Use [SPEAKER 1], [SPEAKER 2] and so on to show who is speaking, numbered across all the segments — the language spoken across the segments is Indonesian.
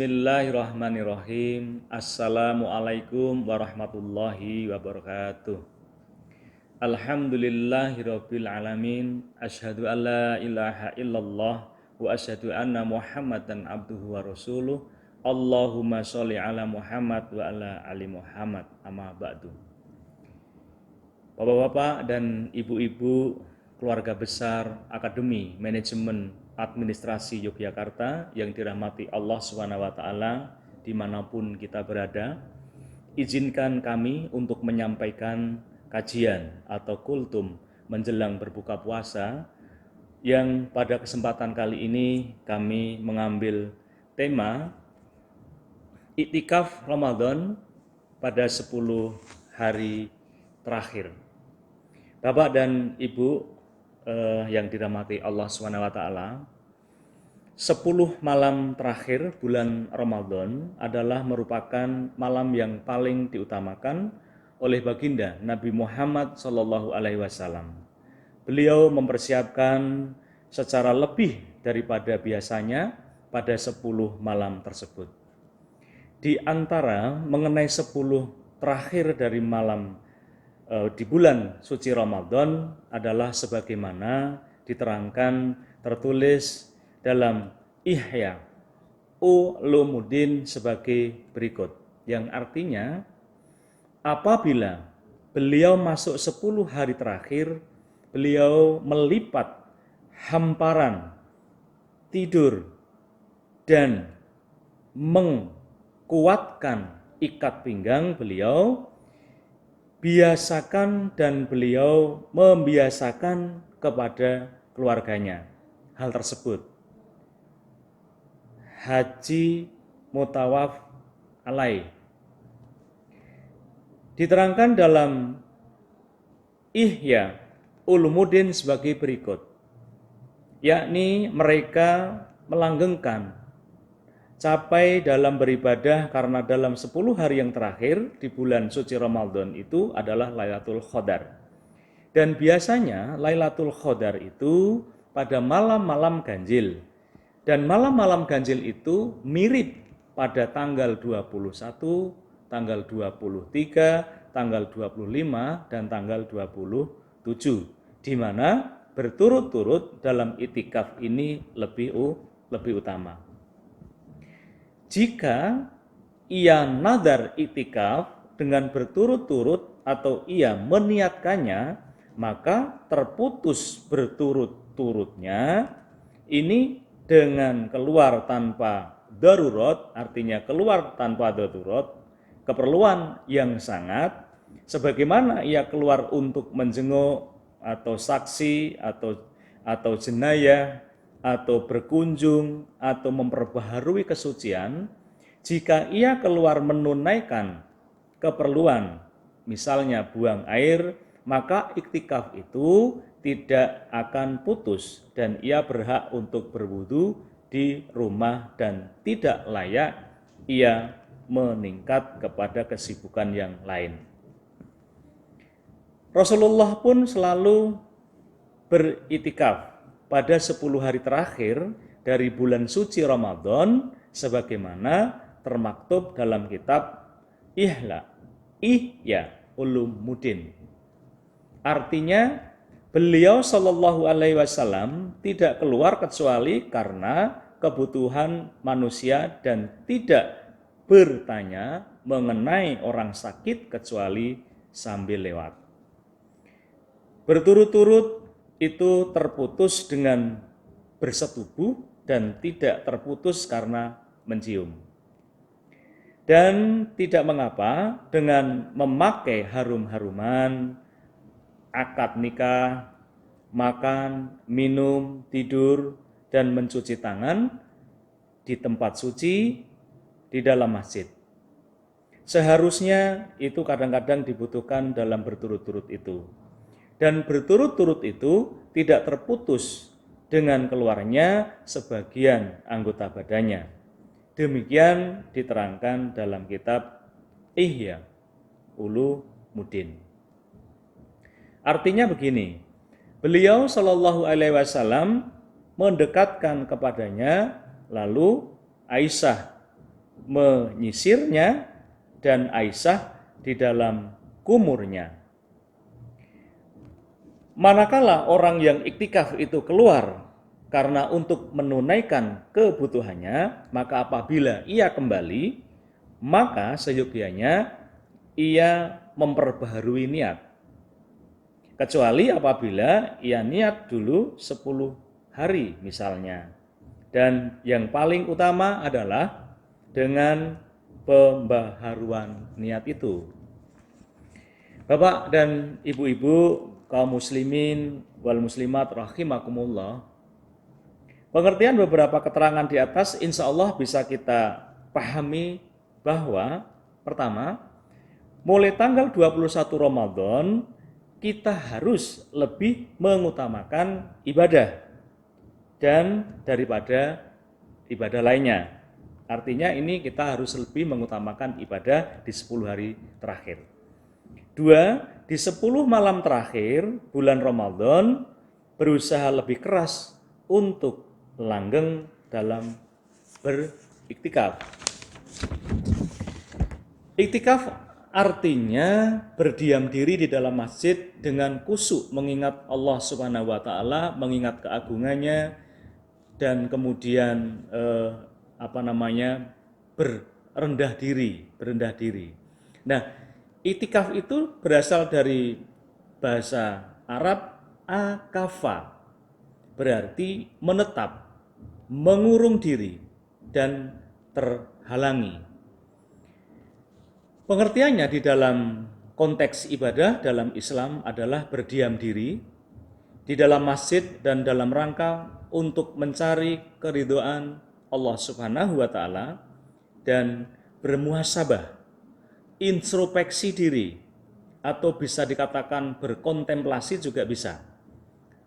[SPEAKER 1] Bismillahirrahmanirrahim. Assalamualaikum warahmatullahi wabarakatuh. Alhamdulillahirabbil alamin. Asyhadu an la ilaha illallah wa asyhadu anna Muhammadan abduhu wa rasuluh. Allahumma sholli ala Muhammad wa ala ali Muhammad. Amma ba'du. Bapak-bapak dan ibu-ibu keluarga besar Akademi Manajemen Administrasi Yogyakarta yang dirahmati Allah SWT dimanapun kita berada, izinkan kami untuk menyampaikan kajian atau kultum menjelang berbuka puasa yang pada kesempatan kali ini kami mengambil tema Iktikaf Ramadan pada 10 hari terakhir. Bapak dan Ibu yang dirahmati Allah SWT, 10 malam terakhir bulan Ramadan adalah merupakan malam yang paling diutamakan oleh baginda Nabi Muhammad SAW. Beliau mempersiapkan secara lebih daripada biasanya pada 10 malam tersebut. Di antara mengenai 10 terakhir dari malam di bulan suci Ramadan adalah sebagaimana diterangkan tertulis dalam Ihya Ulumuddin sebagai berikut, yang artinya apabila beliau masuk 10 hari terakhir, beliau melipat hamparan tidur dan mengkuatkan ikat pinggang beliau, biasakan dan beliau membiasakan kepada keluarganya hal tersebut. Haji mutawaf alaih. Diterangkan dalam Ihya Ulumuddin sebagai berikut, yakni mereka melanggengkan capai dalam beribadah karena dalam 10 hari yang terakhir di bulan suci Ramadan itu adalah Lailatul Qadar. Dan biasanya Lailatul Qadar itu pada malam-malam ganjil. Dan malam-malam ganjil itu mirip pada tanggal 21, tanggal 23, tanggal 25, dan tanggal 27. Di mana berturut-turut dalam iktikaf ini lebih utama. Jika ia nadar iktikaf dengan berturut-turut atau ia meniatkannya, maka terputus berturut-turutnya ini dengan keluar tanpa darurat, artinya keluar tanpa darurat, keperluan yang sangat, sebagaimana ia keluar untuk menjenguk atau saksi atau jenayah, atau berkunjung, atau memperbaharui kesucian. Jika ia keluar menunaikan keperluan, misalnya buang air, maka iktikaf itu tidak akan putus dan ia berhak untuk berwudu di rumah dan tidak layak ia meningkat kepada kesibukan yang lain. Rasulullah pun selalu beriktikaf pada 10 hari terakhir dari bulan suci Ramadan sebagaimana termaktub dalam kitab Ihya Ulumuddin. Artinya beliau Shallallahu Alaihi Wasallam tidak keluar kecuali karena kebutuhan manusia dan tidak bertanya mengenai orang sakit kecuali sambil lewat. Berturut-turut itu terputus dengan bersetubuh dan tidak terputus karena mencium. Dan tidak mengapa dengan memakai harum-haruman, akad nikah, makan, minum, tidur, dan mencuci tangan di tempat suci di dalam masjid. Seharusnya itu kadang-kadang dibutuhkan dalam berturut-turut itu. Dan berturut-turut itu tidak terputus dengan keluarnya sebagian anggota badannya. Demikian diterangkan dalam kitab Ihya Ulumuddin. Artinya begini, beliau Shallallahu Alaihi Wasallam mendekatkan kepadanya, lalu Aisyah menyisirnya dan Aisyah di dalam kumurnya. Manakala orang yang iktikaf itu keluar karena untuk menunaikan kebutuhannya, maka apabila ia kembali, maka seyogyanya ia memperbaharui niat. Kecuali apabila ia niat dulu 10 hari misalnya. Dan yang paling utama adalah dengan pembaharuan niat itu. Bapak dan ibu-ibu kaum muslimin wal muslimat rahimakumullah, pengertian beberapa keterangan di atas insya Allah bisa kita pahami bahwa pertama, mulai tanggal 21 Ramadan kita harus lebih mengutamakan ibadah dan daripada ibadah lainnya. Artinya ini kita harus lebih mengutamakan ibadah di 10 hari terakhir. 2, di 10 malam terakhir bulan Ramadan berusaha lebih keras untuk langgeng dalam beriktikaf. Iktikaf artinya berdiam diri di dalam masjid dengan khusyuk mengingat Allah Subhanahu wa taala, mengingat keagungannya dan kemudian berendah diri. Nah, iktikaf itu berasal dari bahasa Arab akafa, berarti menetap, mengurung diri dan terhalangi. Pengertiannya di dalam konteks ibadah dalam Islam adalah berdiam diri di dalam masjid dan dalam rangka untuk mencari keridhaan Allah Subhanahu wa taala dan bermuhasabah, introspeksi diri atau bisa dikatakan berkontemplasi juga bisa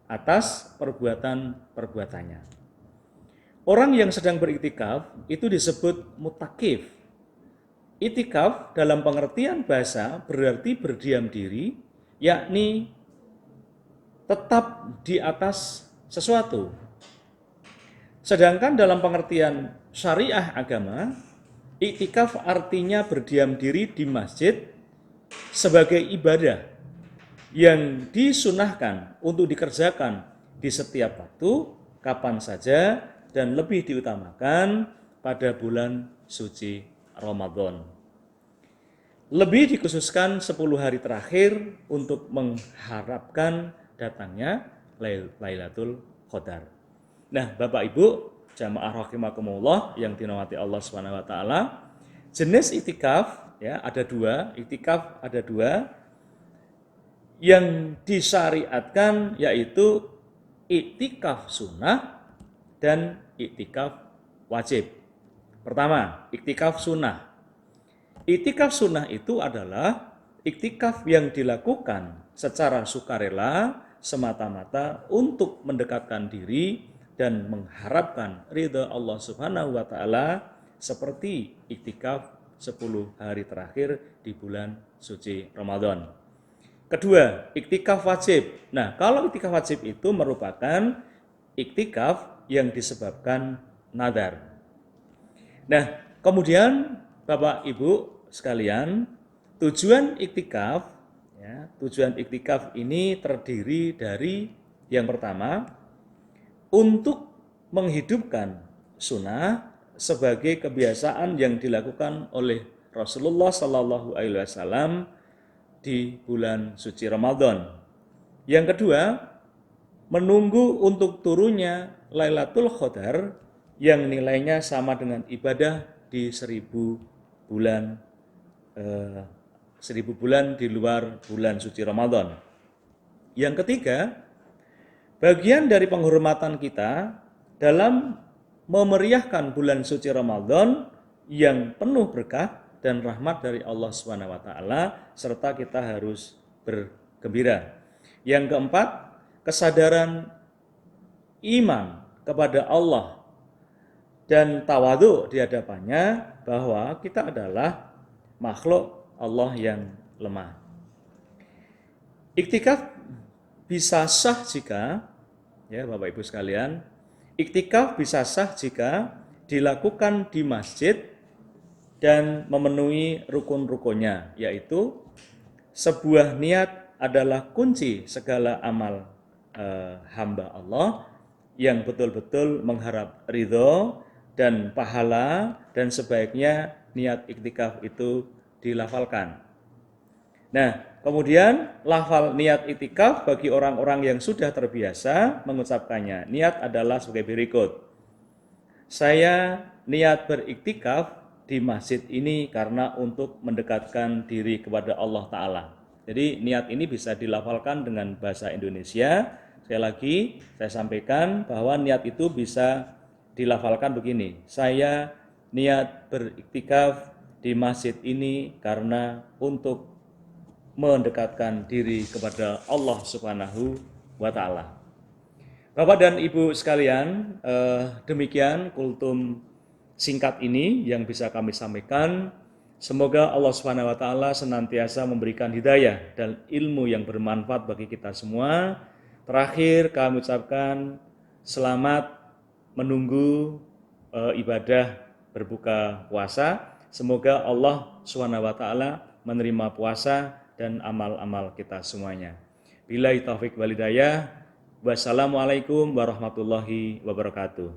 [SPEAKER 1] atas perbuatan-perbuatannya. Orang yang sedang beriktikaf itu disebut mutakif. Iktikaf dalam pengertian bahasa berarti berdiam diri, yakni tetap di atas sesuatu. Sedangkan dalam pengertian syariah agama, iktikaf artinya berdiam diri di masjid sebagai ibadah yang disunahkan untuk dikerjakan di setiap waktu, kapan saja, dan lebih diutamakan pada bulan suci Ramadan. Lebih dikhususkan 10 hari terakhir untuk mengharapkan datangnya Lailatul Qadar. Nah, Bapak Ibu, jamaah rahimakumullah yang dirahmati Allah Subhanahu wa taala, jenis iktikaf ya ada dua, iktikaf ada dua. Yang disyariatkan yaitu iktikaf sunnah dan iktikaf wajib. Pertama, iktikaf sunnah. Iktikaf sunnah itu adalah iktikaf yang dilakukan secara sukarela semata-mata untuk mendekatkan diri dan mengharapkan ridha Allah Subhanahu wa taala seperti iktikaf 10 hari terakhir di bulan suci Ramadan. Kedua, iktikaf wajib. Nah, kalau iktikaf wajib itu merupakan iktikaf yang disebabkan nadar. Nah, kemudian Bapak Ibu sekalian, tujuan iktikaf ini terdiri dari yang pertama, untuk menghidupkan sunnah sebagai kebiasaan yang dilakukan oleh Rasulullah Shallallahu Alaihi Wasallam di bulan suci Ramadan. Yang kedua, menunggu untuk turunnya Lailatul Qadar yang nilainya sama dengan ibadah di 1000 bulan di luar bulan suci Ramadan. Yang ketiga, bagian dari penghormatan kita dalam memeriahkan bulan suci Ramadan yang penuh berkah dan rahmat dari Allah Subhanahu wa taala serta kita harus bergembira. Yang keempat, kesadaran iman kepada Allah dan tawadhu di hadapannya bahwa kita adalah makhluk Allah yang lemah. Iktikaf bisa sah jika, ya Bapak Ibu sekalian, iktikaf bisa sah jika dilakukan di masjid dan memenuhi rukun-rukunnya, yaitu sebuah niat adalah kunci segala amal hamba Allah yang betul-betul mengharap ridho dan pahala, dan sebaiknya niat iktikaf itu dilafalkan. Nah, kemudian lafal niat iktikaf bagi orang-orang yang sudah terbiasa mengucapkannya. Niat adalah sebagai berikut. Saya niat beriktikaf di masjid ini karena untuk mendekatkan diri kepada Allah Ta'ala. Jadi niat ini bisa dilafalkan dengan bahasa Indonesia. Sekali lagi saya sampaikan bahwa niat itu bisa dilafalkan begini. Saya niat beriktikaf di masjid ini karena untuk mendekatkan diri kepada Allah Subhanahu wa Ta'ala. Bapak dan Ibu sekalian, demikian kultum singkat ini yang bisa kami sampaikan. Semoga Allah Subhanahu wa Ta'ala senantiasa memberikan hidayah dan ilmu yang bermanfaat bagi kita semua. Terakhir kami ucapkan selamat menunggu ibadah berbuka puasa. Semoga Allah Subhanahu wa Ta'ala menerima puasa dan amal-amal kita semuanya. Billahi taufik wal hidayah. Wassalamualaikum warahmatullahi wabarakatuh.